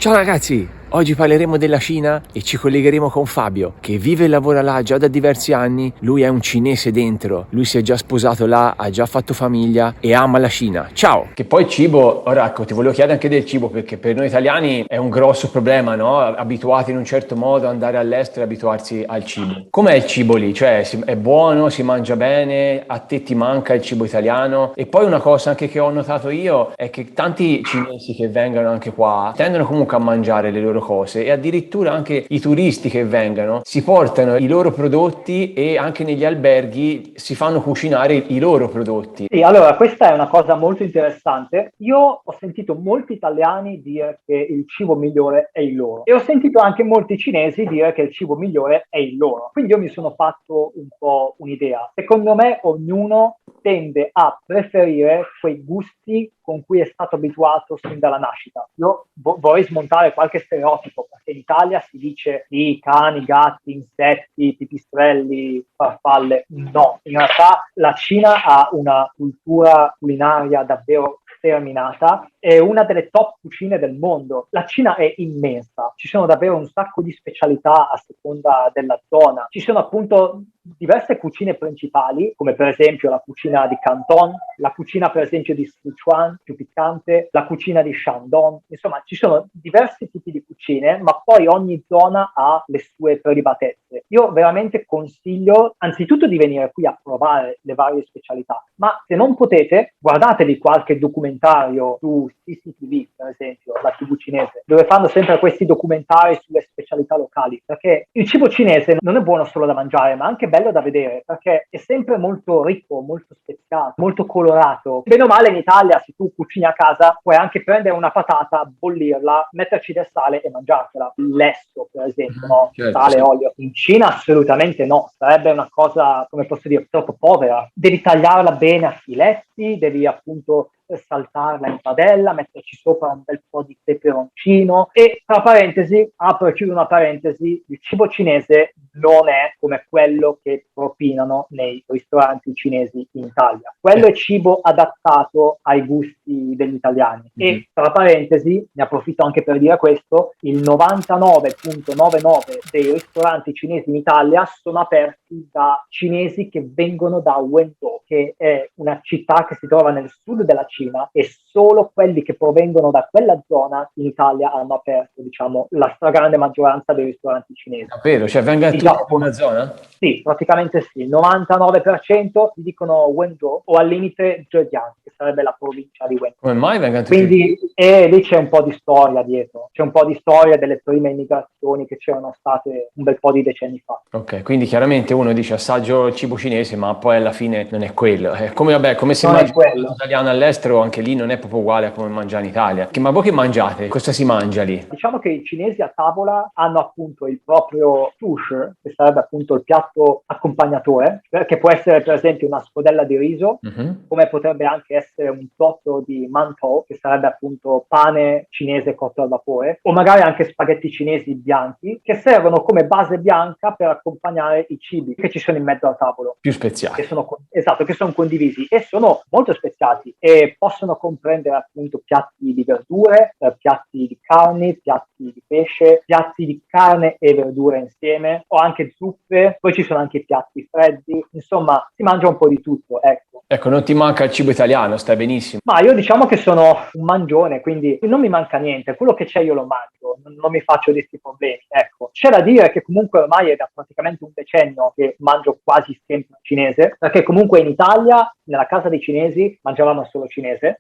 Ciao ragazzi, oggi parleremo della Cina e ci collegheremo con Fabio, che vive e lavora là già da diversi anni. Lui è un cinese dentro, lui si è già sposato là, ha già fatto famiglia e ama la Cina. Ciao! Che poi il cibo, ora ecco, ti volevo chiedere anche del cibo, perché per noi italiani è un grosso problema, no? Abituati in un certo modo ad andare all'estero e abituarsi al cibo. Com'è il cibo lì? Cioè, è buono, si mangia bene, a te ti manca il cibo italiano? E poi una cosa anche che ho notato io è che tanti cinesi che vengono anche qua tendono comunque a mangiare le loro cose, e addirittura anche i turisti che vengono si portano i loro prodotti e anche negli alberghi si fanno cucinare i loro prodotti. Sì, allora questa è una cosa molto interessante. Io ho sentito molti italiani dire che il cibo migliore è il loro e ho sentito anche molti cinesi dire che il cibo migliore è il loro. Quindi io mi sono fatto un po' un'idea. Secondo me ognuno tende a preferire quei gusti con cui è stato abituato sin dalla nascita. Io vorrei smontare qualche stereotipo, perché in Italia si dice di cani, gatti, insetti, pipistrelli, farfalle. No, in realtà la Cina ha una cultura culinaria davvero sterminata, è una delle top cucine del mondo. La Cina è immensa, ci sono davvero un sacco di specialità a seconda della zona. Ci sono appunto diverse cucine principali, come per esempio la cucina di Canton, la cucina per esempio di Sichuan, più piccante, la cucina di Shandong. Insomma, ci sono diversi tipi di cucine, ma poi ogni zona ha le sue prelibatezze. Io veramente consiglio anzitutto di venire qui a provare le varie specialità, ma se non potete, guardatevi qualche documentario su CCTV, per esempio, la TV cinese, dove fanno sempre questi documentari sulle specialità locali, perché il cibo cinese non è buono solo da mangiare, ma anche bello da vedere, perché è sempre molto ricco, molto speziato, molto colorato. Bene o male in Italia, se tu cucini a casa, puoi anche prendere una patata, bollirla, metterci del sale e mangiartela. Lesso, per esempio, no? Certo, Sale, sì. olio. In Cina assolutamente no, sarebbe una cosa, come posso dire, troppo povera. Devi tagliarla bene a filetti, devi appunto saltarla in padella, metterci sopra un bel po' di peperoncino e, tra parentesi, apro e chiudo una parentesi, il cibo cinese non è come quello che propinano nei ristoranti cinesi in Italia. Quello è cibo adattato ai gusti degli italiani. E, tra parentesi, ne approfitto anche per dire questo, il 99,99 dei ristoranti cinesi in Italia sono aperti da cinesi che vengono da Wenzhou, che è una città che si trova nel sud della Cina, e solo quelli che provengono da quella zona in Italia hanno aperto, diciamo, la stragrande maggioranza dei ristoranti cinesi. Davvero? Cioè vengono Il tutti in Giappone. una zona? Sì, praticamente sì, il 99% ti dicono Wenzhou o al limite Zhejiang, che sarebbe la provincia di Wenzhou. Come mai vengono tutti? Quindi lì c'è un po' di storia dietro, c'è un po' di storia delle prime immigrazioni che c'erano state un bel po' di decenni fa. Ok, quindi chiaramente uno dice assaggio il cibo cinese, ma poi alla fine non è quello. È come, vabbè, come se Non è mangi un piatto quello. italiano all'estero, anche lì non è proprio uguale a come mangiare in Italia. Ma voi che mangiate? Cosa si mangia lì? Diciamo che i cinesi a tavola hanno appunto il proprio sushi, che sarebbe appunto il piatto accompagnatore, che può essere per esempio una scodella di riso, Mhm. come potrebbe anche essere un piatto di mantou, che sarebbe appunto pane cinese cotto al vapore, o magari anche spaghetti cinesi bianchi, che servono come base bianca per accompagnare i cibi che ci sono in mezzo al tavolo. Più speziati. Esatto, che sono condivisi e sono molto speziati e possono comprendere appunto piatti di verdure, piatti di carni, piatti di pesce, piatti di carne e verdure insieme, o anche zuppe, poi ci sono anche piatti freddi, insomma si mangia un po' di tutto, ecco. Ecco, non ti manca il cibo italiano, stai benissimo. Ma io diciamo che sono un mangione, quindi non mi manca niente, quello che c'è io lo mangio, non mi faccio di questi problemi, ecco. C'è da dire che comunque ormai è da praticamente un decennio che mangio quasi sempre cinese, perché comunque in Italia, nella casa dei cinesi, mangiavamo solo cinese,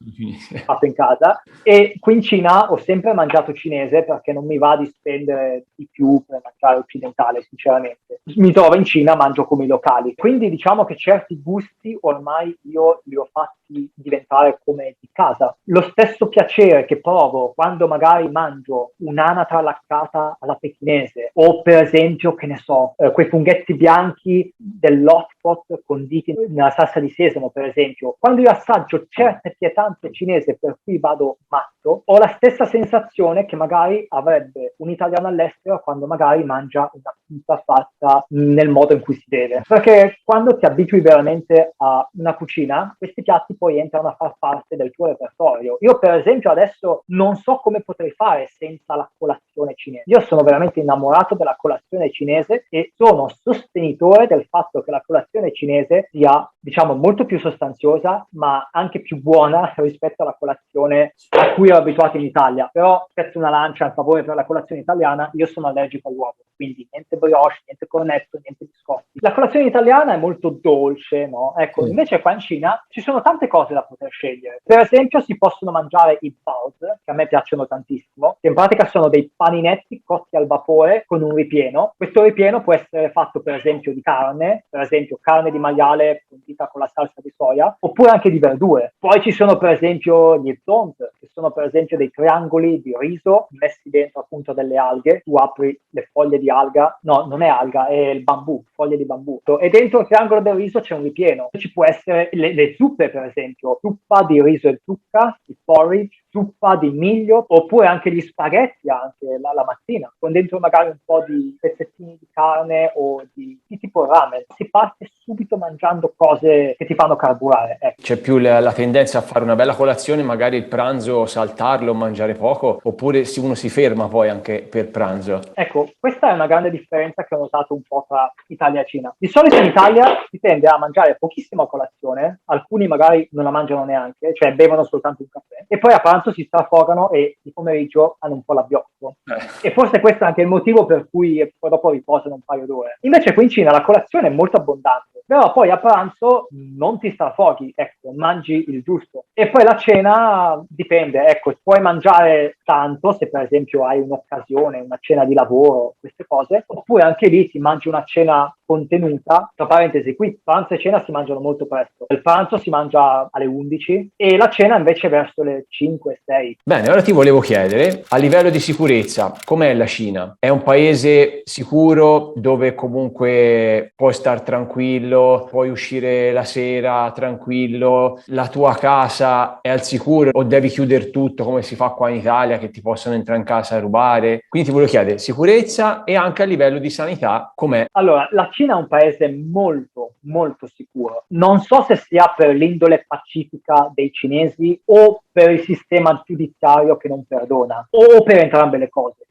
fatto in casa, e qui in Cina ho sempre mangiato cinese perché non mi va di spendere di più per mangiare occidentale, sinceramente. Mi trovo in Cina, mangio come i locali, quindi diciamo che certi gusti ormai io li ho fatti diventare come di casa. Lo stesso piacere che provo quando magari mangio un'anatra laccata alla pechinese, o per esempio, che ne so, quei funghetti bianchi dell'Hot spot conditi nella salsa di sesamo, per esempio. Quando io assaggio certe pietanze cinese per cui vado matto, ho la stessa sensazione che magari avrebbe un italiano all'estero quando magari mangia una pizza fatta nel modo in cui si deve. Perché quando ti abitui veramente a una cucina, questi piatti poi entrano a far parte del tuo repertorio. Io per esempio adesso non so come potrei fare senza la colazione cinese. Io sono veramente innamorato della colazione cinese e sono sostenitore del fatto che la colazione cinese sia, diciamo, molto più sostanziosa, ma anche più buona rispetto alla colazione a cui ero abituato in Italia. Però spezzo una lancia a favore per la colazione italiana, io sono allergico all'uovo, quindi niente brioche, niente cornetto, niente biscotti. La colazione italiana è molto dolce, no? Ecco, invece qua in Cina ci sono tante cose da poter scegliere. Per esempio si possono mangiare i baozi, che a me piacciono tantissimo, che in pratica sono dei paninetti cotti al vapore con un ripieno. Questo ripieno può essere fatto per esempio di carne, per esempio carne di maiale condita con la salsa di soia, oppure anche di verdure. Poi ci sono per esempio gli zong, che sono per esempio dei triangoli di riso messi dentro appunto delle alghe. Tu apri le foglie di alga, no, non è alga, è il bambù, foglie di bambù, e dentro il triangolo del riso c'è un ripieno. Ci può essere le zuppe, per esempio, zuppa di riso e zucca, il porridge, zuppa di miglio, oppure anche gli spaghetti anche la mattina, con dentro magari un po' di pezzettini di carne o di tipo ramen. Si parte subito mangiando cose che ti fanno carburare. Ecco. C'è più la tendenza a fare una bella colazione, magari il pranzo saltarlo, mangiare poco, oppure se uno si ferma poi anche per pranzo. Ecco, questa è una grande differenza che ho notato un po' tra Italia e Cina. Di solito in Italia si tende a mangiare pochissima colazione, alcuni magari non la mangiano neanche, cioè bevono soltanto un caffè, e poi a pranzo si strafogano e di pomeriggio hanno un po' l'abbiocco. E forse questo è anche il motivo per cui poi dopo riposano un paio d'ore. Invece qui in Cina la colazione è molto abbondante, però poi a pranzo non ti strafoghi, ecco, mangi il giusto. E poi la cena dipende, ecco, puoi mangiare tanto se per esempio hai un'occasione, una cena di lavoro, queste cose, oppure anche lì ti mangi una cena contenuta. Tra parentesi, qui pranzo e cena si mangiano molto presto. Il pranzo si mangia alle 11 e la cena invece verso le 5-6. Bene, ora ti volevo chiedere, a livello di sicurezza, com'è la Cina? È un paese sicuro dove comunque puoi star tranquillo, puoi uscire la sera tranquillo, la tua casa è al sicuro o devi chiudere tutto come si fa qua in Italia che ti possono entrare in casa a rubare? Quindi ti volevo chiedere sicurezza e anche a livello di sanità com'è? Allora, la Cina è un paese molto, molto sicuro. Non so se sia per l'indole pacifica dei cinesi o per il sistema giudiziario che non perdona, o per entrambe le cose.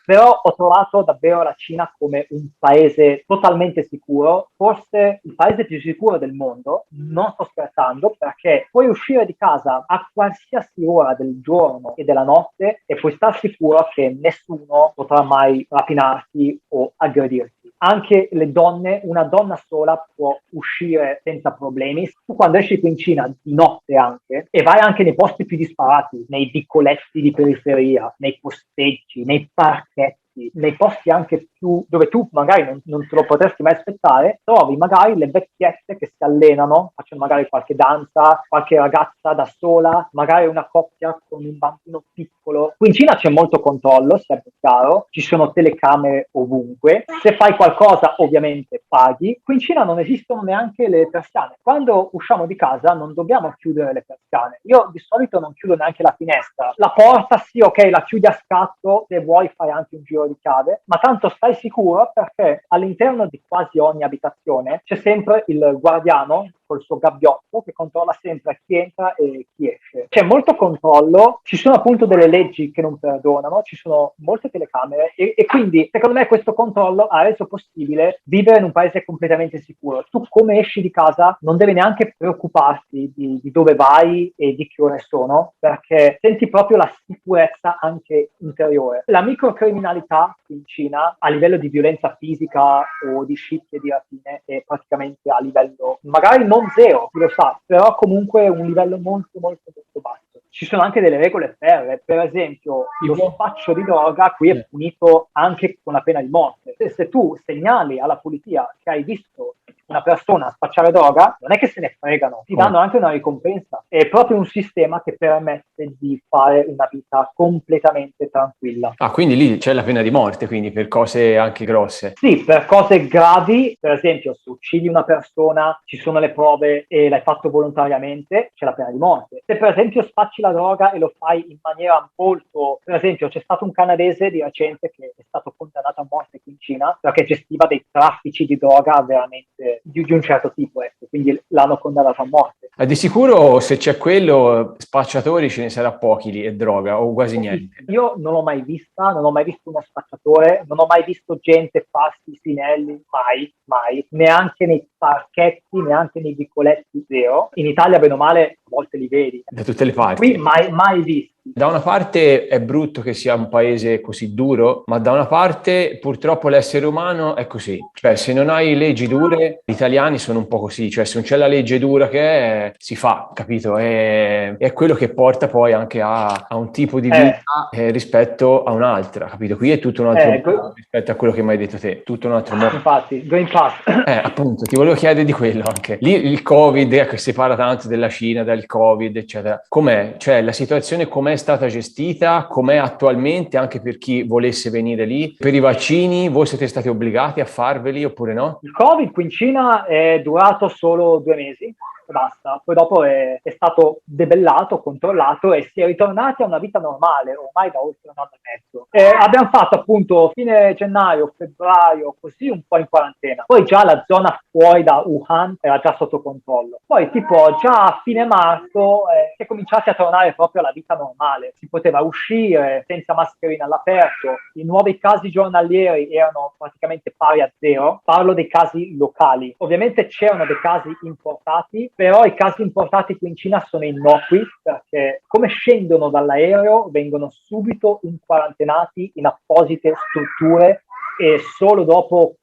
Però ho trovato davvero la Cina come un paese totalmente sicuro, forse il paese più sicuro del mondo. Non sto scherzando, perché puoi uscire di casa a qualsiasi ora del giorno e della notte e puoi star sicuro che nessuno potrà mai rapinarti o aggredirti. Anche le donne, una donna sola può uscire senza problemi. Tu quando esci qui in Cina di notte anche, e vai anche nei posti più disparati, nei vicoletti di periferia, nei posteggi, nei parchetti, nei posti anche più dove tu magari non te lo potresti mai aspettare, trovi magari le vecchiette che si allenano, facendo magari qualche danza, qualche ragazza da sola, magari una coppia con un bambino piccolo. Qui in Cina c'è molto controllo, sia chiaro, ci sono telecamere ovunque. Se fai qualcosa ovviamente paghi. Qui in Cina non esistono neanche le persiane. Quando usciamo di casa non dobbiamo chiudere le persiane. Io di solito non chiudo neanche la finestra. La porta sì, ok, la chiudi a scatto, se vuoi fai anche un giro di chiave, ma tanto stai sicuro perché all'interno di quasi ogni abitazione c'è sempre il guardiano col suo gabbiotto che controlla sempre chi entra e chi esce. C'è molto controllo, ci sono appunto delle leggi che non perdonano, ci sono molte telecamere e quindi secondo me questo controllo ha reso possibile vivere in un paese completamente sicuro. Tu come esci di casa non devi neanche preoccuparti di dove vai e di che ore sono, perché senti proprio la sicurezza anche interiore. La microcriminalità in Cina a livello di violenza fisica o di scippi e di rapine è praticamente a livello magari non zero, chi lo sa, però comunque un livello molto molto molto basso. Ci sono anche delle regole ferree, per esempio lo spaccio di droga qui è punito anche con la pena di morte. Se tu segnali alla polizia che hai visto una persona spacciare droga, non è che se ne fregano, ti danno anche una ricompensa. È proprio un sistema che permette permette di fare una vita completamente tranquilla. Ah, quindi lì c'è la pena di morte, quindi per cose anche grosse. Sì, per cose gravi, per esempio se uccidi una persona, ci sono le prove e l'hai fatto volontariamente, c'è la pena di morte. Se per esempio spacci la droga e lo fai in maniera molto... Per esempio c'è stato un canadese di recente che è stato condannato a morte qui in Cina perché gestiva dei traffici di droga veramente di un certo tipo, ecco, quindi l'hanno condannato a morte. Di sicuro se c'è quello, spacciatori ce ne sarà pochi lì e droga o quasi niente. Io non l'ho mai vista, non ho mai visto uno spacciatore, non ho mai visto gente farsi i spinelli, mai, neanche nei parchetti, neanche nei vicoletti, zero. In Italia, bene o male, a volte li vedi. Da tutte le parti. Qui mai visti. Da una parte è brutto che sia un paese così duro, ma da una parte purtroppo l'essere umano è così. Cioè, se non hai leggi dure, gli italiani sono un po' così. Cioè, se non c'è la legge dura che è, si fa, capito? È quello che porta poi anche a un tipo di vita rispetto a un'altra, capito? Qui è tutto un altro mondo rispetto a quello che mi hai detto te, tutto un altro mondo. Infatti, Green Pass. Appunto, ti volevo chiedere di quello anche. Lì il Covid, ecco, si parla tanto della Cina, del Covid, eccetera. Com'è? Cioè, la situazione com'è stata gestita? Com'è attualmente, anche per chi volesse venire lì? Per i vaccini, voi siete stati obbligati a farveli oppure no? Il Covid qui in Cina è durato solo 2 mesi. Basta, poi dopo è stato debellato, controllato e si è ritornati a una vita normale ormai da oltre un anno e mezzo. Abbiamo fatto appunto fine gennaio, febbraio, così un po' in quarantena. Poi già la zona fuori da Wuhan era già sotto controllo. Poi tipo già a fine marzo si è cominciati a tornare proprio alla vita normale. Si poteva uscire senza mascherina all'aperto, i nuovi casi giornalieri erano praticamente pari a zero. Parlo dei casi locali. Ovviamente c'erano dei casi importati, però i casi importati qui in Cina sono innocui perché come scendono dall'aereo vengono subito inquarantenati in apposite strutture e solo dopo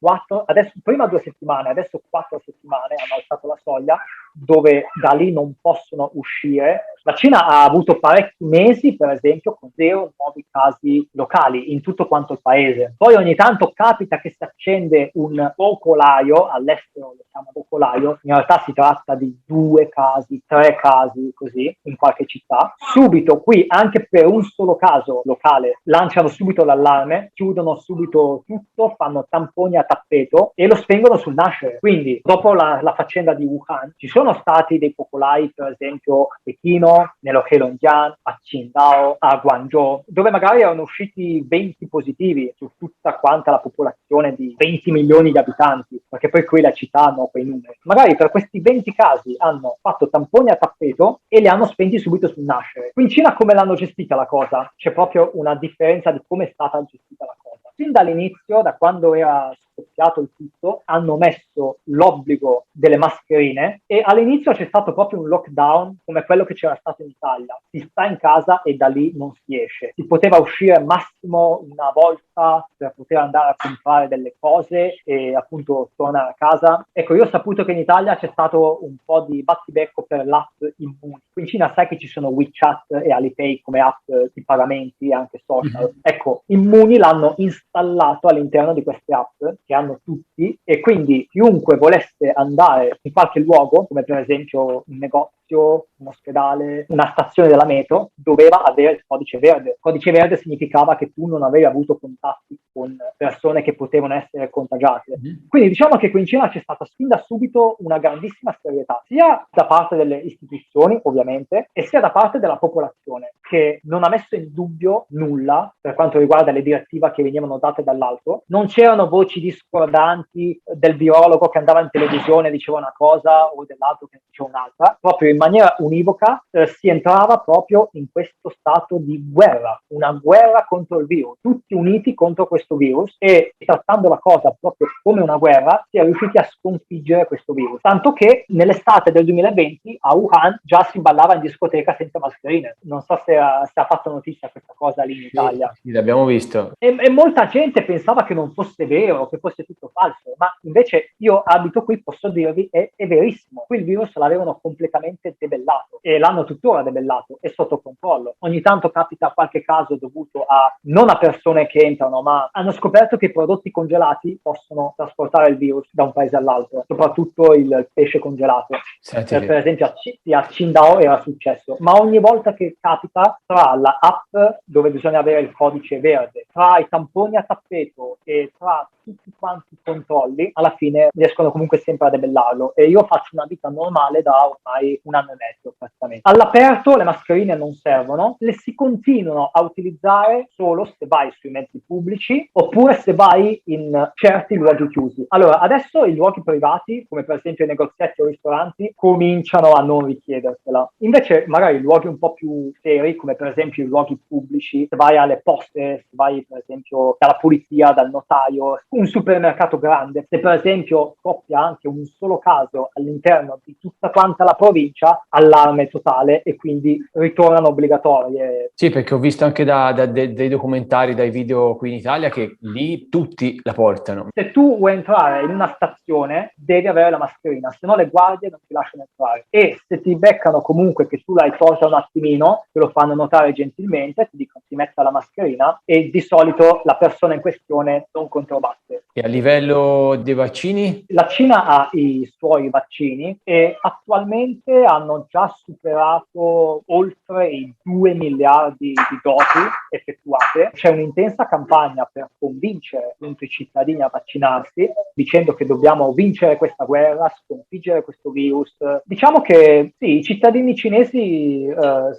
prima 2 settimane, adesso 4 settimane hanno alzato la soglia dove da lì non possono uscire. La Cina ha avuto parecchi mesi, per esempio, con 0 nuovi casi locali in tutto quanto il paese. Poi ogni tanto capita che si accende un focolaio, all'estero lo chiamano focolaio, in realtà si tratta di 2 casi, 3 casi, così, in qualche città. Subito qui, anche per un solo caso locale, lanciano subito l'allarme, chiudono subito tutto, fanno tamponi a tappeto e lo spengono sul nascere. Quindi, dopo la faccenda di Wuhan, ci sono stati dei focolai, per esempio a Pechino, nello Heilongjiang, a Qingdao, a Guangzhou, dove magari erano usciti 20 positivi su tutta quanta la popolazione di 20 milioni di abitanti, perché poi qui la città hanno quei numeri. Magari per questi 20 casi hanno fatto tamponi a tappeto e li hanno spenti subito sul nascere. Qui in Cina come l'hanno gestita la cosa? C'è proprio una differenza di come è stata gestita la cosa. Fin dall'inizio, da quando era scoppiato il tutto, hanno messo l'obbligo delle mascherine e all'inizio c'è stato proprio un lockdown come quello che c'era stato in Italia. Si sta in casa e da lì non si esce. Si poteva uscire massimo una volta per poter andare a comprare delle cose e appunto tornare a casa. Ecco, io ho saputo che in Italia c'è stato un po' di battibecco per l'app Immuni. Qui in Cina sai che ci sono WeChat e Alipay come app di pagamenti anche social. Ecco, Immuni l'hanno installato all'interno di queste app che hanno tutti e quindi chiunque volesse andare in qualche luogo, come per esempio un negozio, un ospedale, una stazione della metro, doveva avere il codice verde. Il codice verde significava che tu non avevi avuto contatti con persone che potevano essere contagiate. Quindi diciamo che qui in Cina c'è stata fin da subito una grandissima serietà, sia da parte delle istituzioni ovviamente, e sia da parte della popolazione, che non ha messo in dubbio nulla per quanto riguarda le direttive che venivano date dall'alto. Non c'erano voci discordanti del virologo che andava in televisione e diceva una cosa o dell'altro che diceva un'altra. Proprio in maniera univoca si entrava proprio in questo stato di guerra, una guerra contro il virus, tutti uniti contro questo virus, e trattando la cosa proprio come una guerra si è riusciti a sconfiggere questo virus, tanto che nell'estate del 2020 a Wuhan già si ballava in discoteca senza mascherine. Non so se ha fatto notizia questa cosa lì in Italia. Sì, l'abbiamo visto. E molta gente pensava che non fosse vero, che fosse tutto falso, ma invece io abito qui, posso dirvi, è verissimo. Qui il virus l'avevano completamente debellato. debellato e l'hanno tuttora debellato, è sotto controllo. Ogni tanto capita qualche caso dovuto non a persone che entrano, ma hanno scoperto che i prodotti congelati possono trasportare il virus da un paese all'altro, soprattutto il pesce congelato. Per esempio a Qingdao era successo, ma ogni volta che capita, tra la app dove bisogna avere il codice verde, tra i tamponi a tappeto e tra tutti quanti i controlli, alla fine riescono comunque sempre a debellarlo, e io faccio una vita normale da ormai 1 anno e mezzo praticamente. All'aperto le mascherine non servono, le si continuano a utilizzare solo se vai sui mezzi pubblici oppure se vai in certi luoghi chiusi. Allora, adesso i luoghi privati, come per esempio i negozietti o i ristoranti, cominciano a non richiedersela. Invece magari luoghi un po' più seri, come per esempio i luoghi pubblici, se vai alle poste, se vai per esempio dalla polizia, dal notaio, un supermercato grande, se per esempio scoppia anche un solo caso all'interno di tutta quanta la provincia, allarme totale e quindi ritornano obbligatorie. Sì, perché ho visto anche dei documentari, dai video qui in Italia, che lì tutti la portano. Se tu vuoi entrare in una stazione devi avere la mascherina, se no le guardie non ti lasciano entrare, e se ti beccano comunque che tu l'hai tolta un attimino, te lo fanno notare gentilmente, ti dicono ti metta la mascherina, e di solito la persona in questione non controbatte. E a livello dei vaccini? La Cina ha i suoi vaccini e attualmente hanno già superato oltre i 2 miliardi di dosi effettuate. C'è un'intensa campagna per convincere appunto i cittadini a vaccinarsi, dicendo che dobbiamo vincere questa guerra, sconfiggere questo virus. Diciamo che sì, i cittadini cinesi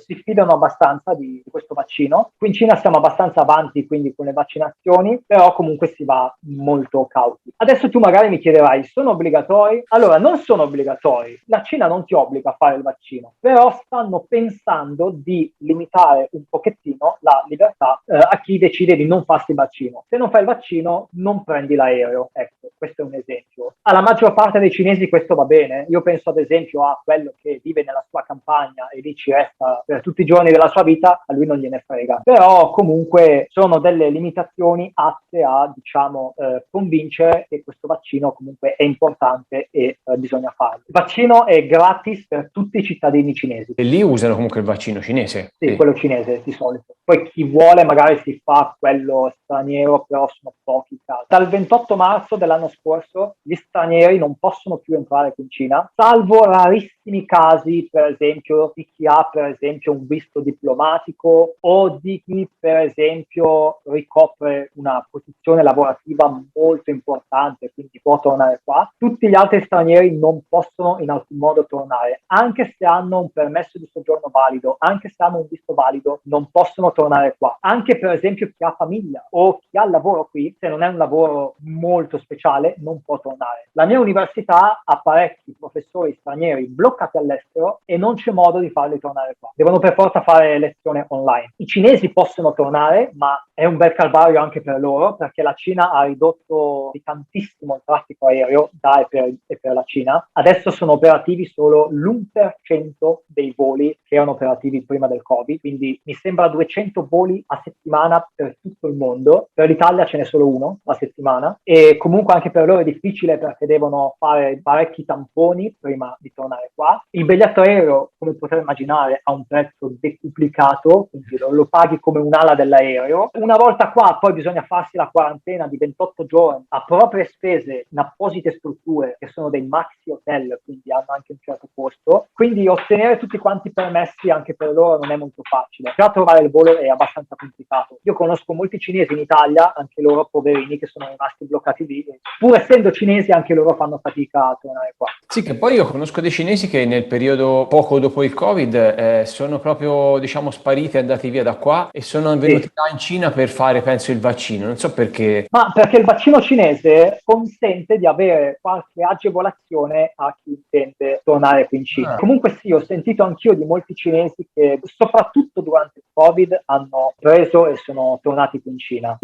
si fidano abbastanza di questo vaccino. Qui in Cina siamo abbastanza avanti quindi con le vaccinazioni, però comunque si va molto cauti. Adesso tu magari mi chiederai, sono obbligatori? Allora, non sono obbligatori. La Cina non ti obbliga a fare il vaccino, però stanno pensando di limitare un pochettino la libertà a chi decide di non farsi il vaccino. Se non fai il vaccino, non prendi l'aereo. Ecco, questo è un esempio. Alla maggior parte dei cinesi questo va bene. Io penso ad esempio a quello che vive nella sua campagna e lì ci resta per tutti i giorni della sua vita, a lui non gliene frega. Però comunque sono delle limitazioni atte a, diciamo, convincere che questo vaccino comunque è importante e bisogna farlo. Il vaccino è gratis per tutti i cittadini cinesi. E lì usano comunque il vaccino cinese? Sì, quello cinese di solito. Poi chi vuole magari si fa quello straniero, però sono pochi casi. Dal 28 marzo dell'anno scorso gli stranieri non possono più entrare qui in Cina, salvo rarissimi casi, per esempio di chi ha per esempio un visto diplomatico o di chi per esempio ricopre una posizione lavorativa molto importante, quindi può tornare qua. Tutti gli altri stranieri non possono in alcun modo tornare, anche se hanno un permesso di soggiorno valido, anche se hanno un visto valido, non possono tornare qua. Anche per esempio chi ha famiglia o chi ha lavoro qui, se non è un lavoro molto speciale, non può tornare. La mia università ha parecchi professori stranieri bloccati all'estero e non c'è modo di farli tornare qua. Devono per forza fare lezione online. I cinesi possono tornare, ma è un bel calvario anche per loro, perché la Cina ha ridotto di tantissimo il traffico aereo da e per la Cina. Adesso sono operativi solo l'1% dei voli che erano operativi prima del Covid, quindi mi sembra 200 voli a settimana per tutto il mondo. Per l'Italia ce n'è solo uno a settimana, e comunque anche per loro è difficile perché devono fare parecchi tamponi prima di tornare qua. Il biglietto aereo, come potete immaginare, ha un prezzo decuplicato, quindi lo paghi come un'ala dell'aereo. Una volta qua poi bisogna farsi la quarantena di 28 giorni a proprie spese in apposite strutture che sono dei maxi hotel, quindi hanno anche un certo costo. Quindi ottenere tutti quanti i permessi anche per loro non è molto facile. Già trovare il volo è abbastanza complicato. Io conosco molti cinesi in Italia, anche loro poverini, che sono rimasti bloccati lì. Pur essendo cinesi, anche loro fanno fatica a tornare qua. Sì, che poi io conosco dei cinesi che nel periodo poco dopo il Covid sono proprio, diciamo, spariti, andati via da qua e sono venuti là in Cina per fare, penso, il vaccino. Non so perché. Ma perché il vaccino cinese consente di avere qualche agevolazione a chi intende tornare qui in Cina. Comunque sì, ho sentito anch'io di molti cinesi che soprattutto durante il Covid hanno preso e sono tornati qui in Cina.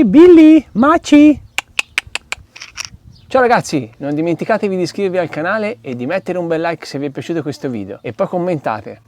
Billy, Maci! Ciao ragazzi, non dimenticatevi di iscrivervi al canale e di mettere un bel like se vi è piaciuto questo video e poi commentate.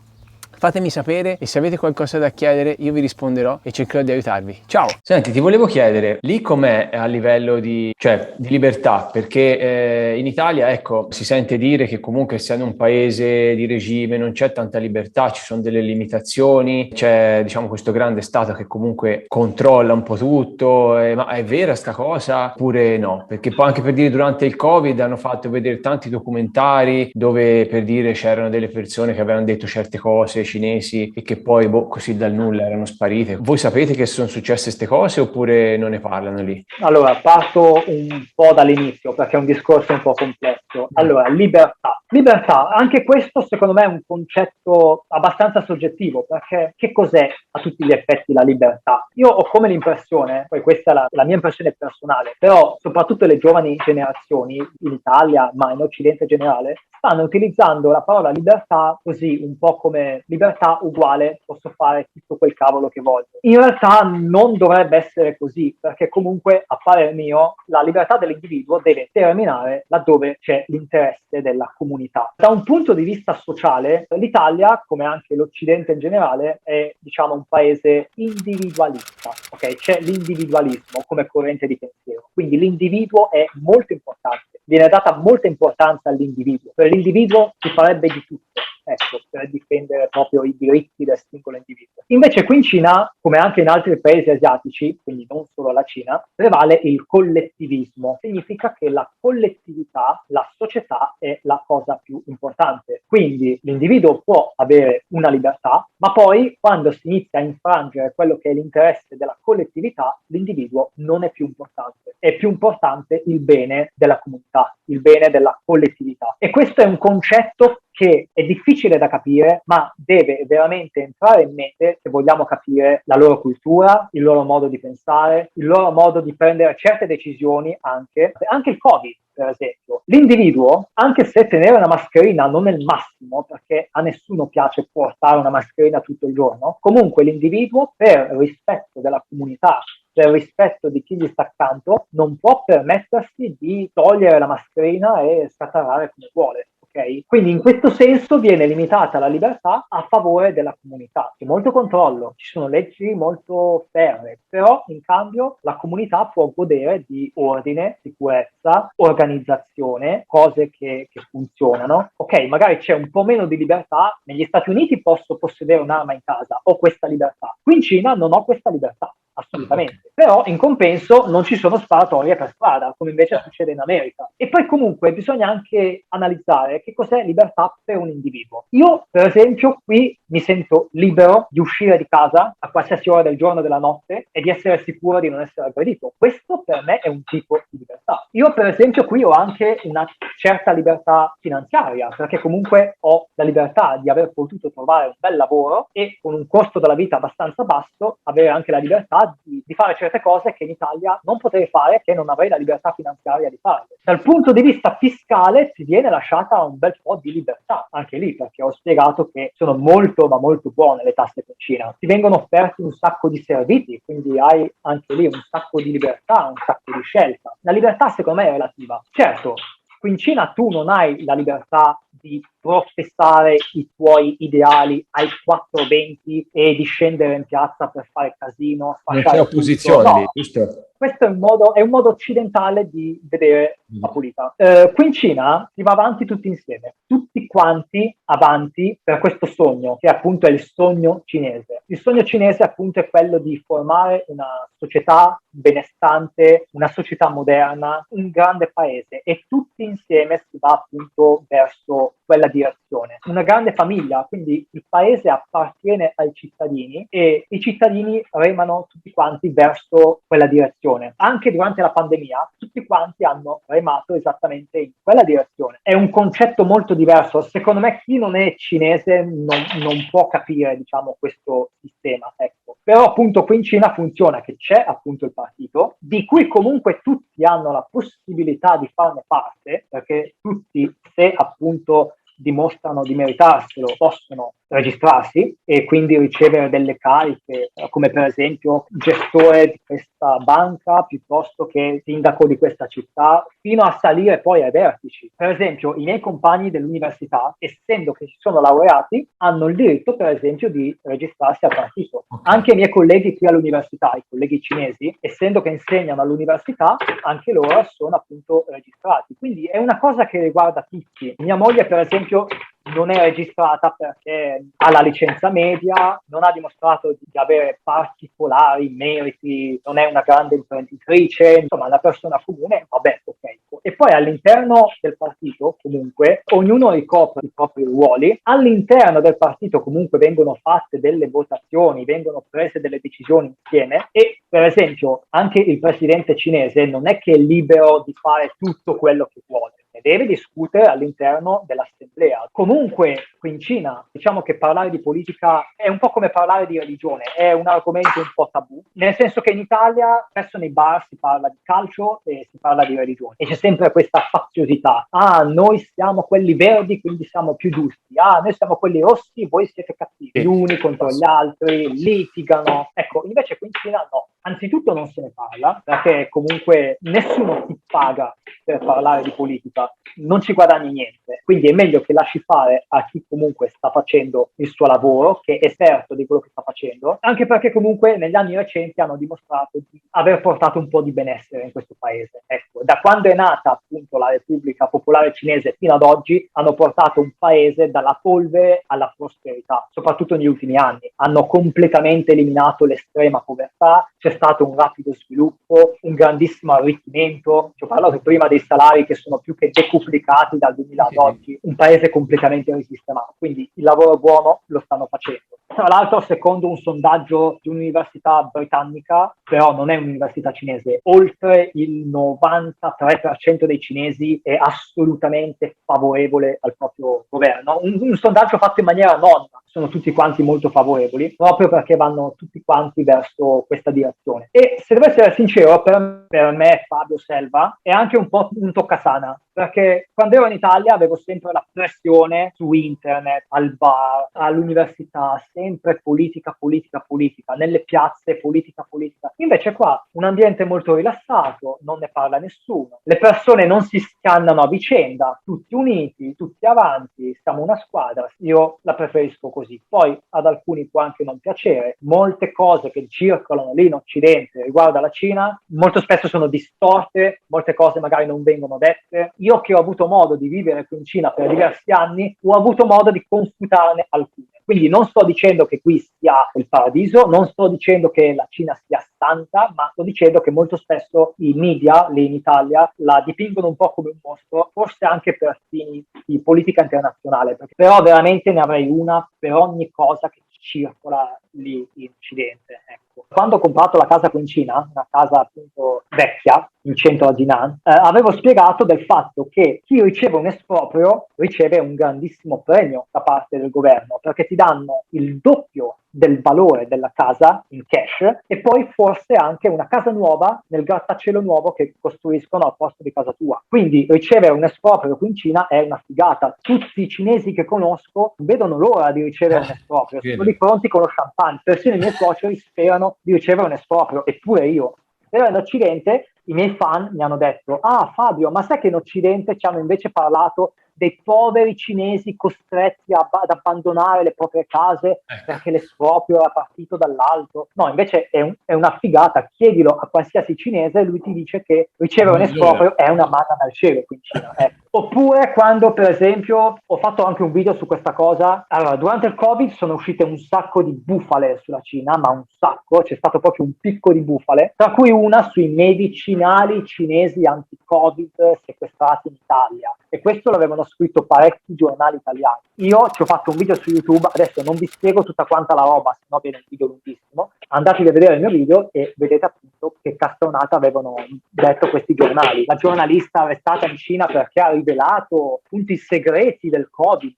Fatemi sapere e se avete qualcosa da chiedere io vi risponderò e cercherò di aiutarvi. Ciao! Senti, ti volevo chiedere, lì com'è a livello di libertà? Perché in Italia, ecco, si sente dire che comunque essendo un paese di regime non c'è tanta libertà, ci sono delle limitazioni, c'è diciamo questo grande Stato che comunque controlla un po' tutto, ma è vera sta cosa oppure no? Perché poi anche per dire durante il Covid hanno fatto vedere tanti documentari dove per dire c'erano delle persone che avevano detto certe cose cinesi e che poi così dal nulla erano sparite. Voi sapete che sono successe queste cose oppure non ne parlano lì? Allora, parto un po' dall'inizio perché è un discorso un po' complesso. Allora, libertà. Libertà, anche questo secondo me è un concetto abbastanza soggettivo, perché che cos'è a tutti gli effetti la libertà? Io ho come l'impressione, poi questa è la mia impressione personale, però soprattutto le giovani generazioni in Italia, ma in Occidente in generale, stanno utilizzando la parola libertà così, un po' come libertà uguale, posso fare tutto quel cavolo che voglio. In realtà non dovrebbe essere così, perché comunque, a parer mio, la libertà dell'individuo deve terminare laddove c'è l'interesse della comunità. Da un punto di vista sociale, l'Italia, come anche l'Occidente in generale, è diciamo un paese individualista, ok? C'è l'individualismo come corrente di pensiero, quindi l'individuo è molto importante, viene data molta importanza all'individuo, per l'individuo si farebbe di tutto, ecco, per difendere proprio i diritti del singolo individuo. Invece qui in Cina, come anche in altri paesi asiatici, quindi non solo la Cina, prevale il collettivismo. Significa che la collettività, la società è la cosa più importante. Quindi l'individuo può avere una libertà, ma poi quando si inizia a infrangere quello che è l'interesse della collettività, l'individuo non è più importante. È più importante il bene della comunità, il bene della collettività. E questo è un concetto che è difficile da capire, ma deve veramente entrare in mente se vogliamo capire la loro cultura, il loro modo di pensare, il loro modo di prendere certe decisioni anche il Covid. Per esempio, l'individuo, anche se tenere una mascherina non è il massimo, perché a nessuno piace portare una mascherina tutto il giorno, comunque l'individuo, per rispetto della comunità, per rispetto di chi gli sta accanto, non può permettersi di togliere la mascherina e scatarrare come vuole. Okay? Quindi in questo senso viene limitata la libertà a favore della comunità. C'è molto controllo, ci sono leggi molto ferree, però in cambio la comunità può godere di ordine, sicurezza, organizzazione, cose che funzionano. Ok, magari c'è un po' meno di libertà, negli Stati Uniti posso possedere un'arma in casa, ho questa libertà. Qui in Cina non ho questa libertà. Assolutamente, però in compenso non ci sono sparatorie per strada come invece succede in America. E poi comunque bisogna anche analizzare che cos'è libertà per un individuo. Io per esempio qui mi sento libero di uscire di casa a qualsiasi ora del giorno o della notte e di essere sicuro di non essere aggredito. Questo per me è un tipo di libertà. Io per esempio qui ho anche una certa libertà finanziaria, perché comunque ho la libertà di aver potuto trovare un bel lavoro e con un costo della vita abbastanza basso avere anche la libertà di fare certe cose che in Italia non potrei fare, che non avrei la libertà finanziaria di fare. Dal punto di vista fiscale ti viene lasciata un bel po' di libertà, anche lì, perché ho spiegato che sono molto ma molto buone le tasse in Cina. Ti vengono offerti un sacco di servizi, quindi hai anche lì un sacco di libertà, un sacco di scelta. La libertà secondo me è relativa. Certo, qui in Cina tu non hai la libertà di professare i tuoi ideali ai 420 e di scendere in piazza per fare casino, Non c'è opposizione tutto. lì, giusto? Questo è un modo occidentale di vedere la politica. Qui in Cina si va avanti tutti insieme, tutti quanti avanti per questo sogno, che appunto è il sogno cinese. Il sogno cinese appunto è quello di formare una società benestante, una società moderna, un grande paese e tutti insieme si va appunto verso quella direzione. Una grande famiglia, quindi il paese appartiene ai cittadini e i cittadini remano tutti quanti verso quella direzione. Anche durante la pandemia tutti quanti hanno remato esattamente in quella direzione. È un concetto molto diverso. Secondo me chi non è cinese non può capire, diciamo, questo sistema. Ecco. Però appunto qui in Cina funziona che c'è appunto il partito, di cui comunque tutti hanno la possibilità di farne parte, perché tutti, se appunto dimostrano di meritarselo possono registrarsi e quindi ricevere delle cariche, come per esempio gestore di questa banca piuttosto che sindaco di questa città, fino a salire poi ai vertici. Per esempio, i miei compagni dell'università, essendo che si sono laureati, hanno il diritto, per esempio, di registrarsi al partito. Okay. Anche i miei colleghi qui all'università, i colleghi cinesi, essendo che insegnano all'università, anche loro sono appunto registrati. Quindi è una cosa che riguarda tutti. Mia moglie, per esempio, non è registrata perché ha la licenza media, non ha dimostrato di avere particolari meriti, non è una grande imprenditrice, insomma è una persona comune, vabbè, ok. E poi all'interno del partito, comunque, ognuno ricopre i propri ruoli, all'interno del partito comunque vengono fatte delle votazioni, vengono prese delle decisioni insieme e, per esempio, anche il presidente cinese non è che è libero di fare tutto quello che vuole, ne deve discutere all'interno dell'assemblea. Comunque, qui in Cina, diciamo che parlare di politica è un po' come parlare di religione, è un argomento un po' tabù, nel senso che in Italia spesso nei bar si parla di calcio e si parla di religione e c'è sempre questa faziosità. Ah, noi siamo quelli verdi, quindi siamo più giusti. Ah, noi siamo quelli rossi, voi siete cattivi. Gli uni contro gli altri, litigano. Ecco, invece qui in Cina no. Anzitutto non se ne parla, perché comunque nessuno ti paga per parlare di politica, non ci guadagni niente, quindi è meglio che lasci fare a chi comunque sta facendo il suo lavoro, che è esperto di quello che sta facendo, anche perché comunque negli anni recenti hanno dimostrato di aver portato un po' di benessere in questo paese. Ecco, da quando è nata appunto la Repubblica Popolare Cinese fino ad oggi hanno portato un paese dalla polvere alla prosperità, soprattutto negli ultimi anni. Hanno completamente eliminato l'estrema povertà, c'è stato un rapido sviluppo, un grandissimo arricchimento. Ci ho parlato prima dei salari che sono più che decuplicati dal 2000 ad oggi, un paese completamente risistemato, quindi il lavoro buono lo stanno facendo. Tra l'altro, secondo un sondaggio di un'università britannica, però non è un'università cinese, oltre il 93% dei cinesi è assolutamente favorevole al proprio governo. Un sondaggio fatto in maniera anonima, sono tutti quanti molto favorevoli, proprio perché vanno tutti quanti verso questa direzione. E se devo essere sincero, per me Fabio Selva è anche un po' un toccasana, perché quando ero in Italia avevo sempre la pressione su internet, al bar, all'università, sempre politica, politica, politica, nelle piazze politica, politica. Invece qua un ambiente molto rilassato, non ne parla nessuno, le persone non si scannano a vicenda, tutti uniti, tutti avanti, siamo una squadra, io la preferisco così. Poi ad alcuni può anche non piacere, molte cose che circolano lì in Occidente riguardo alla Cina molto spesso sono distorte, molte cose magari non vengono dette. Io che ho avuto modo di vivere qui in Cina per diversi anni, ho avuto modo di confutarne alcune. Quindi non sto dicendo che qui sia il paradiso, non sto dicendo che la Cina sia santa, ma sto dicendo che molto spesso i media lì in Italia la dipingono un po' come un mostro, forse anche per fini di politica internazionale, però veramente ne avrei una per ogni cosa che circola lì in Occidente. Ecco. Quando ho comprato la casa qui in Cina, una casa appunto vecchia, in centro a Jinan, avevo spiegato del fatto che chi riceve un esproprio riceve un grandissimo premio da parte del governo, perché ti danno il doppio del valore della casa in cash e poi forse anche una casa nuova nel grattacielo nuovo che costruiscono al posto di casa tua. Quindi ricevere un esproprio qui in Cina è una figata. Tutti i cinesi che conosco vedono l'ora di ricevere un esproprio, sono lì pronti con lo champagne, persino i miei suoceri sperano di ricevere un esproprio, eppure io. Però in Occidente i miei fan mi hanno detto: ah Fabio, ma sai che in Occidente ci hanno invece parlato dei poveri cinesi costretti ad abbandonare le proprie case perché l'esproprio era partito dall'alto? No, invece è una figata, chiedilo a qualsiasi cinese e lui ti dice che ricevere un esproprio è una manna dal cielo qui in Cina. Oppure quando per esempio ho fatto anche un video su questa cosa, allora durante il Covid sono uscite un sacco di bufale sulla Cina, ma un sacco, c'è stato proprio un picco di bufale, tra cui una sui medicinali cinesi anti-Covid sequestrati in Italia, e questo l'avevano scritto parecchi giornali italiani. Io ci ho fatto un video su YouTube, adesso non vi spiego tutta quanta la roba, sennò viene un video lunghissimo, andatevi a vedere il mio video e vedete appunto che castronata avevano detto questi giornali. La giornalista arrestata in Cina perché ha rivelato punti segreti del Covid.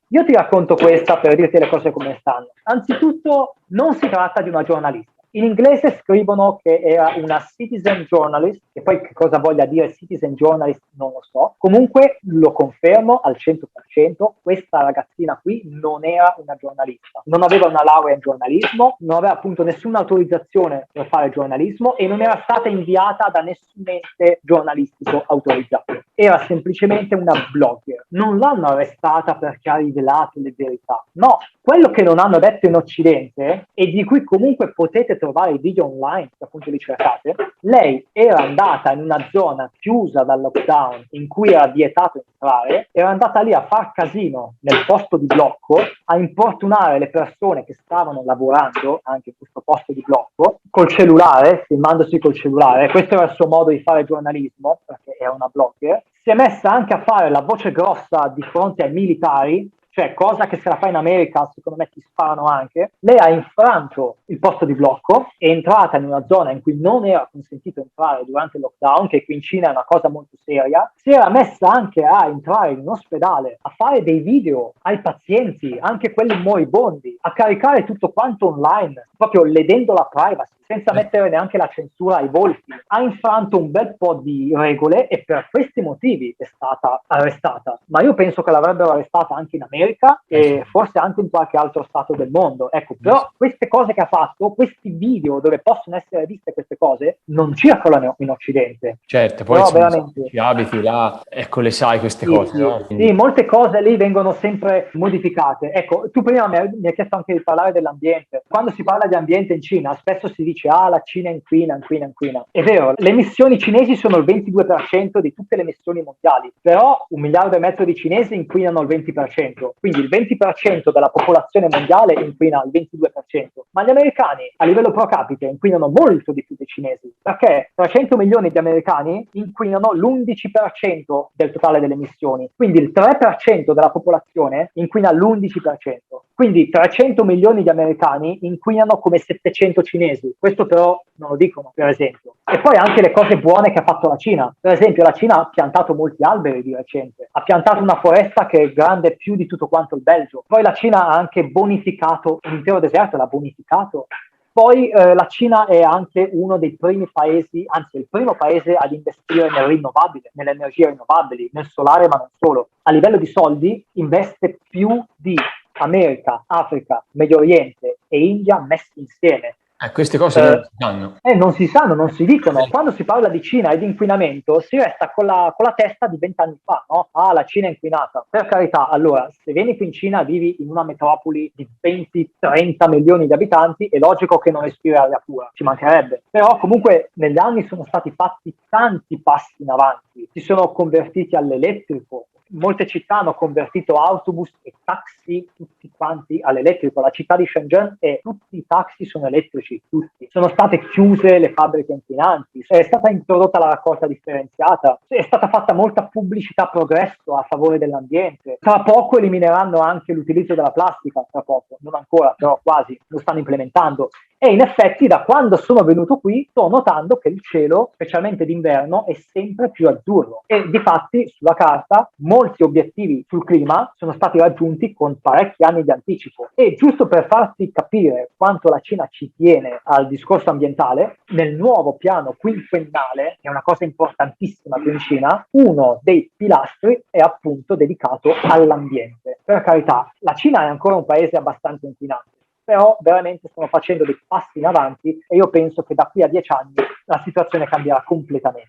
Io ti racconto questa per dirti le cose come stanno. Anzitutto non si tratta di una giornalista. In inglese scrivono che era una citizen journalist, e poi che cosa voglia dire citizen journalist non lo so. Comunque lo confermo al 100%, questa ragazzina qui non era una giornalista, non aveva una laurea in giornalismo, non aveva appunto nessuna autorizzazione per fare giornalismo e non era stata inviata da nessun ente giornalistico autorizzato. Era semplicemente una blogger. Non l'hanno arrestata perché ha rivelato le verità. No, quello che non hanno detto in Occidente e di cui comunque potete trovare i video online, se appunto li cercate, lei era andata in una zona chiusa dal lockdown in cui era vietato entrare, era andata lì a far casino nel posto di blocco, a importunare le persone che stavano lavorando anche in questo posto di blocco, col cellulare, filmandosi col cellulare. Questo era il suo modo di fare giornalismo, perché era una blogger. Si è messa anche a fare la voce grossa di fronte ai militari, cioè cosa che se la fa in America secondo me ti sparano anche. Lei ha infranto il posto di blocco, è entrata in una zona in cui non era consentito entrare durante il lockdown, che qui in Cina è una cosa molto seria. Si era messa anche a entrare in un ospedale, a fare dei video ai pazienti, anche quelli moribondi, a caricare tutto quanto online, proprio ledendo la privacy, senza mettere neanche la censura ai volti. Ha infranto un bel po' di regole e per questi motivi è stata arrestata. Ma io penso che l'avrebbero arrestata anche in America e forse anche in qualche altro stato del mondo. Ecco, però queste cose che ha fatto, questi video dove possono essere viste queste cose, non circolano in Occidente. Certo, poi Però insomma, veramente ci abiti là, ecco, le sai queste sì, cose, sì, no? sì, molte cose lì vengono sempre modificate. Ecco, tu prima mi hai chiesto anche di parlare dell'ambiente. Quando si parla di ambiente in Cina, spesso si dice la Cina inquina, inquina, inquina. È vero, le emissioni cinesi sono il 22% di tutte le emissioni mondiali, però 1,5 miliardi di cinesi inquinano il 20%, quindi il 20% della popolazione mondiale inquina il 22%, ma gli americani a livello pro capite inquinano molto di più dei cinesi, perché 300 milioni di americani inquinano l'11% del totale delle emissioni, quindi il 3% della popolazione inquina l'11%, quindi 300 milioni di americani inquinano come 700 cinesi, questo però non lo dicono, per esempio. E poi anche le cose buone che ha fatto la Cina, per esempio la Cina ha piantato molti alberi di recente, ha piantato una foresta che è grande più di tutto quanto il Belgio, poi la Cina ha anche bonificato l'intero deserto, l'ha bonificato. Poi la Cina è anche uno dei primi paesi, anzi il primo paese ad investire nel rinnovabile, nelle energie rinnovabili, nel solare ma non solo. A livello di soldi investe più di America, Africa, Medio Oriente e India messi insieme. Queste cose non si sanno. Non si sanno, non si dicono. Quando si parla di Cina e di inquinamento si resta con la testa di 20 anni fa, no? La Cina è inquinata. Per carità, allora, se vieni qui in Cina vivi in una metropoli di 20-30 milioni di abitanti, è logico che non respiri aria pura, ci mancherebbe. Però comunque negli anni sono stati fatti tanti passi in avanti, si sono convertiti all'elettrico. Molte città hanno convertito autobus e taxi tutti quanti all'elettrico. La città di Shenzhen e tutti i taxi sono elettrici, tutti. Sono state chiuse le fabbriche inquinanti, è stata introdotta la raccolta differenziata, è stata fatta molta pubblicità progresso a favore dell'ambiente. Tra poco elimineranno anche l'utilizzo della plastica, tra poco, non ancora, però quasi, lo stanno implementando. E in effetti da quando sono venuto qui sto notando che il cielo, specialmente d'inverno, è sempre più azzurro e difatti sulla carta molti obiettivi sul clima sono stati raggiunti con parecchi anni di anticipo. E giusto per farti capire quanto la Cina ci tiene al discorso ambientale, nel nuovo piano quinquennale, che è una cosa importantissima qui in Cina, uno dei pilastri è appunto dedicato all'ambiente. Per carità, la Cina è ancora un paese abbastanza inquinante, però veramente stanno facendo dei passi in avanti e io penso che da qui a 10 anni la situazione cambierà completamente.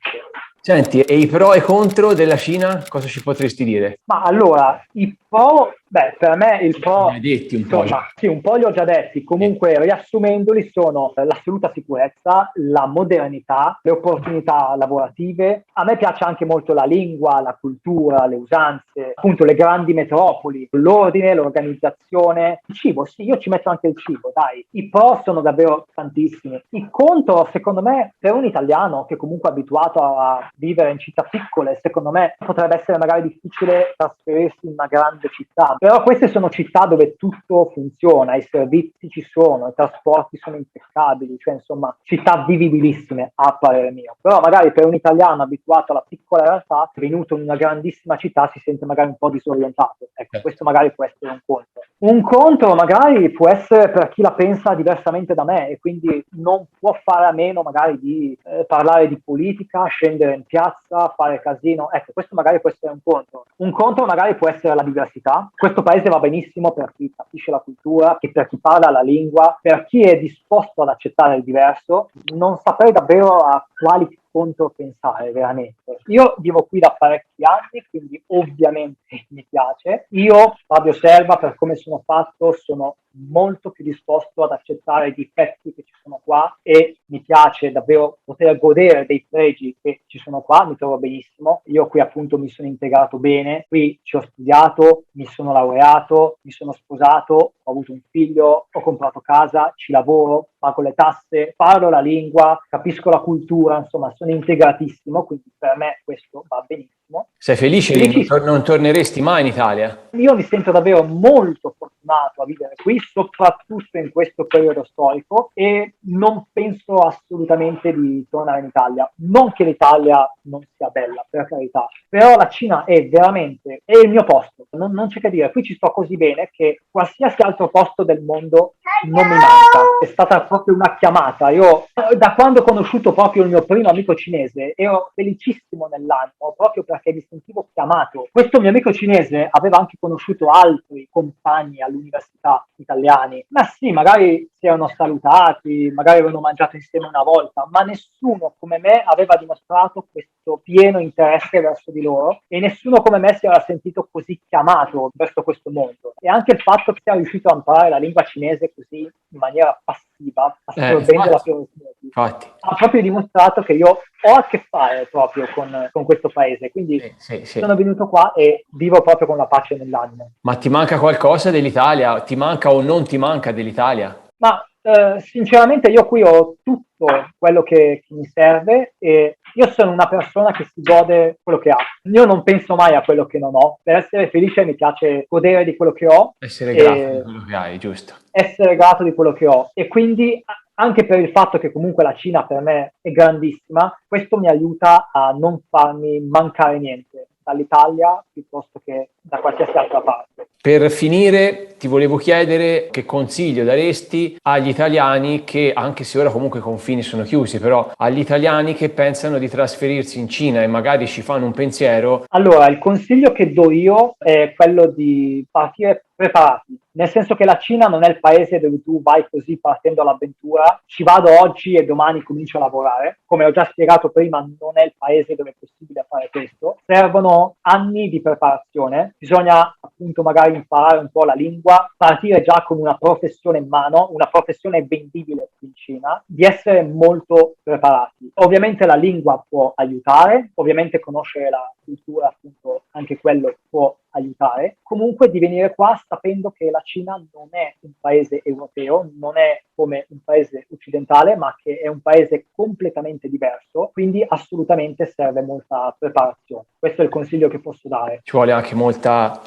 Senti, e i pro e contro della Cina, cosa ci potresti dire? Ma allora, i pro, per me il pro, Ne hai detti un po'. insomma, sì, un po' li ho già detti, comunque riassumendoli sono l'assoluta sicurezza, la modernità, le opportunità lavorative. A me piace anche molto la lingua, la cultura, le usanze, appunto le grandi metropoli, l'ordine, l'organizzazione, il cibo, sì, io ci metto anche il cibo, dai. I pro sono davvero tantissimi. I contro, secondo me, per un italiano che comunque è abituato a vivere in città piccole, secondo me potrebbe essere magari difficile trasferirsi in una grande città, però queste sono città dove tutto funziona, i servizi ci sono, i trasporti sono impeccabili, cioè insomma città vivibilissime a parere mio. Però magari per un italiano abituato alla piccola realtà, venuto in una grandissima città si sente magari un po' disorientato, ecco, questo magari può essere un contro. Un contro magari può essere per chi la pensa diversamente da me e quindi non può fare a meno magari di parlare di politica, scendere in piazza, fare casino. Ecco, questo magari può essere un contro. Un contro magari può essere la diversità. Questo paese va benissimo per chi capisce la cultura, che per chi parla la lingua, per chi è disposto ad accettare il diverso. Non saprei davvero a quali contro pensare veramente. Io vivo qui da parecchi anni, quindi ovviamente mi piace. Io, Fabio Serva, per come sono fatto, sono molto più disposto ad accettare i difetti che ci sono qua e mi piace davvero poter godere dei pregi che ci sono qua, mi trovo benissimo. Io qui appunto mi sono integrato bene, qui ci ho studiato, mi sono laureato, mi sono sposato, ho avuto un figlio, ho comprato casa, ci lavoro, pago le tasse, parlo la lingua, capisco la cultura, insomma sono integratissimo, quindi per me questo va benissimo. Sei felice lì? Non torneresti mai in Italia? Io mi sento davvero molto fortunato a vivere qui, soprattutto in questo periodo storico, e non penso assolutamente di tornare in Italia. Non che l'Italia non sia bella, per carità, però la Cina è veramente è il mio posto, non c'è che dire. Qui ci sto così bene che qualsiasi altro posto del mondo non mi manca. È stata proprio una chiamata. Io da quando ho conosciuto proprio il mio primo amico cinese ero felicissimo nell'animo, proprio perché mi sentivo chiamato. Questo mio amico cinese aveva anche conosciuto altri compagni all'università italiani, ma sì, magari si erano salutati, magari avevano mangiato insieme una volta, ma nessuno come me aveva dimostrato questo pieno interesse verso di loro e nessuno come me si era sentito così chiamato verso questo mondo. E anche il fatto che sia riuscito a imparare la lingua cinese così in maniera passiva, assorbendo la infatti. ha proprio dimostrato che io ho a che fare proprio con questo paese, quindi Sì. sono venuto qua e vivo proprio con la pace nell'animo. Ma ti manca qualcosa dell'Italia? Ti manca o non ti manca dell'Italia? Ma sinceramente io qui ho tutto quello che mi serve e io sono una persona che si gode quello che ha. Io non penso mai a quello che non ho. Per essere felice mi piace godere di quello che ho. Essere grato di quello che hai, giusto? Essere grato di quello che ho. E quindi anche per il fatto che comunque la Cina per me è grandissima, questo mi aiuta a non farmi mancare niente dall'Italia piuttosto che da qualsiasi altra parte. Per finire, ti volevo chiedere che consiglio daresti agli italiani che, anche se ora comunque i confini sono chiusi, però agli italiani che pensano di trasferirsi in Cina e magari ci fanno un pensiero. Allora, il consiglio che do io è quello di partire preparati, nel senso che la Cina non è il paese dove tu vai così partendo all'avventura, ci vado oggi e domani comincio a lavorare. Come ho già spiegato prima, non è il paese dove è possibile fare questo. Servono anni di preparazione, bisogna appunto magari imparare un po' la lingua, partire già con una professione in mano, una professione vendibile in Cina, di essere molto preparati. Ovviamente la lingua può aiutare, ovviamente conoscere la cultura, appunto, anche quello può aiutare. Comunque di venire qua sapendo che la Cina non è un paese europeo, non è come un paese occidentale, ma che è un paese completamente diverso, quindi assolutamente serve molta preparazione. Questo è il consiglio che posso dare. Ci vuole anche molta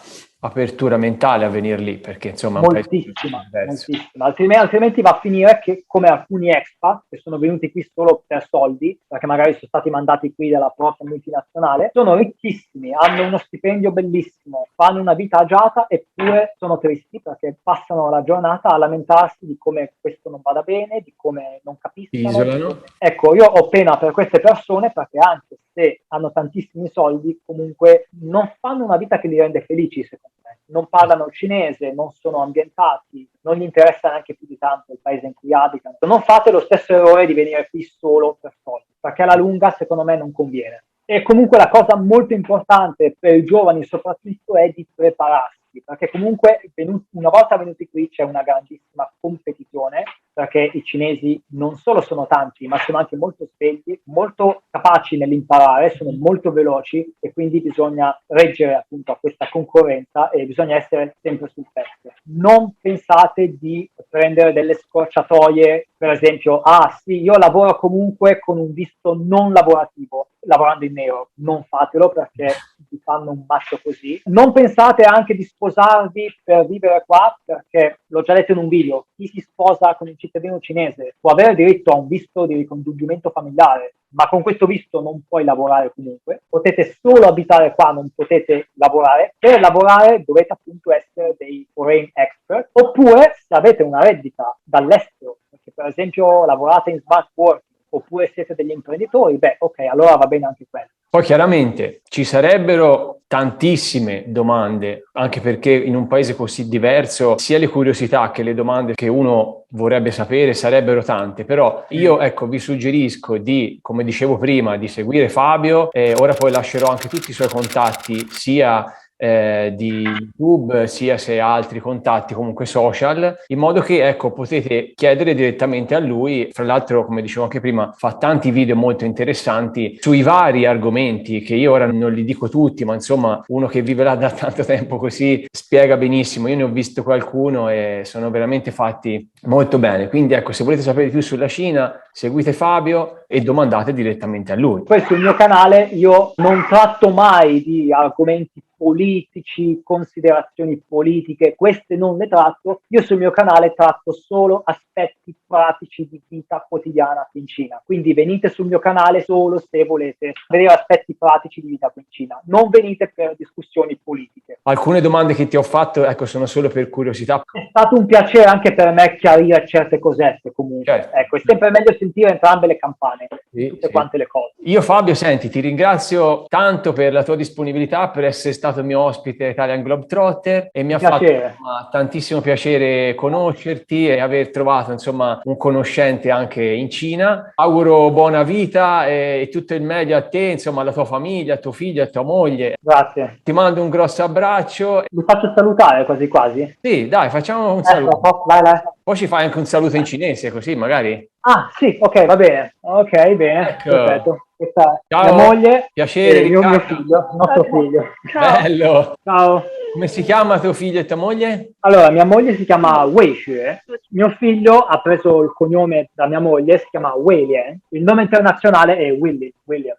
apertura mentale a venire lì, perché insomma è un moltissima. Altrimenti va a finire che come alcuni expat che sono venuti qui solo per soldi, perché magari sono stati mandati qui dalla propria multinazionale, sono ricchissimi, hanno uno stipendio bellissimo, fanno una vita agiata eppure sono tristi perché passano la giornata a lamentarsi di come questo non vada bene, di come non capiscono. Isolano. Ecco, io ho pena per queste persone perché anche se hanno tantissimi soldi, comunque non fanno una vita che li rende felici, secondo me. Non parlano cinese, non sono ambientati, non gli interessa neanche più di tanto il paese in cui abitano. Non fate lo stesso errore di venire qui solo per soldi, perché alla lunga, secondo me, non conviene. E comunque la cosa molto importante per i giovani soprattutto è di prepararsi, perché comunque una volta venuti qui c'è una grandissima competizione, perché i cinesi non solo sono tanti, ma sono anche molto svegli, molto capaci nell'imparare, sono molto veloci e quindi bisogna reggere appunto a questa concorrenza e bisogna essere sempre sul pezzo. Non pensate di prendere delle scorciatoie, per esempio, sì, io lavoro comunque con un visto non lavorativo, lavorando in nero. Non fatelo perché si fanno un masso così. Non pensate anche di sposarvi per vivere qua, perché l'ho già detto in un video, chi si sposa con un cittadino cinese può avere diritto a un visto di ricongiungimento familiare, ma con questo visto non puoi lavorare comunque, potete solo abitare qua, non potete lavorare. Per lavorare dovete appunto essere dei foreign expert, oppure se avete una reddita dall'estero, perché per esempio lavorate in smart working, oppure siete degli imprenditori, beh ok, allora va bene anche quello. Poi chiaramente ci sarebbero tantissime domande, anche perché in un paese così diverso sia le curiosità che le domande che uno vorrebbe sapere sarebbero tante, però io ecco vi suggerisco di, come dicevo prima, di seguire Fabio, ora poi lascerò anche tutti i suoi contatti sia di YouTube, sia se ha altri contatti comunque social, in modo che ecco potete chiedere direttamente a lui. Fra l'altro, come dicevo anche prima, fa tanti video molto interessanti sui vari argomenti che io ora non li dico tutti, ma insomma uno che vive là da tanto tempo così spiega benissimo. Io ne ho visto qualcuno e sono veramente fatti molto bene, quindi ecco, se volete sapere più sulla Cina seguite Fabio e domandate direttamente a lui. Poi sul mio canale io non tratto mai di argomenti politici, considerazioni politiche, queste non le tratto. Io sul mio canale tratto solo aspetti pratici di vita quotidiana in Cina. Quindi venite sul mio canale solo se volete vedere aspetti pratici di vita in Cina. Non venite per discussioni politiche. Alcune domande che ti ho fatto, ecco, sono solo per curiosità. È stato un piacere anche per me chiarire certe cosette comunque. Certo. Ecco, è sempre meglio sentire entrambe le campane, tutte quante le cose. Io Fabio, senti, ti ringrazio tanto per la tua disponibilità, per essere stato il mio ospite Italian Globetrotter e mi ha fatto tantissimo piacere conoscerti e aver trovato insomma un conoscente anche in Cina. Auguro buona vita e tutto il meglio a te, insomma alla tua famiglia, a tuo figlio, a tua moglie. Grazie. Ti mando un grosso abbraccio. Mi faccio salutare quasi quasi? Sì, dai, facciamo un saluto. Vai. Poi ci fai anche un saluto in cinese, così magari. Ah, sì, ok, va bene. Ok, bene, ecco. Perfetto. Questa è Ciao, mia moglie piacere, e mio figlio, nostro figlio. Ciao. Bello. Ciao. Come si chiama tuo figlio e tua moglie? Allora, mia moglie si chiama Wei Xue, mio figlio ha preso il cognome da mia moglie, si chiama Wei Lian, il nome internazionale è William.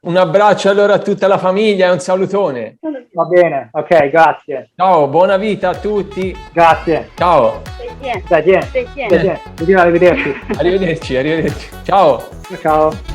Un abbraccio allora a tutta la famiglia e un salutone. Va bene, ok, grazie. Ciao, buona vita a tutti. Grazie. Ciao. Arrivederci. Arrivederci. Ciao. Ciao.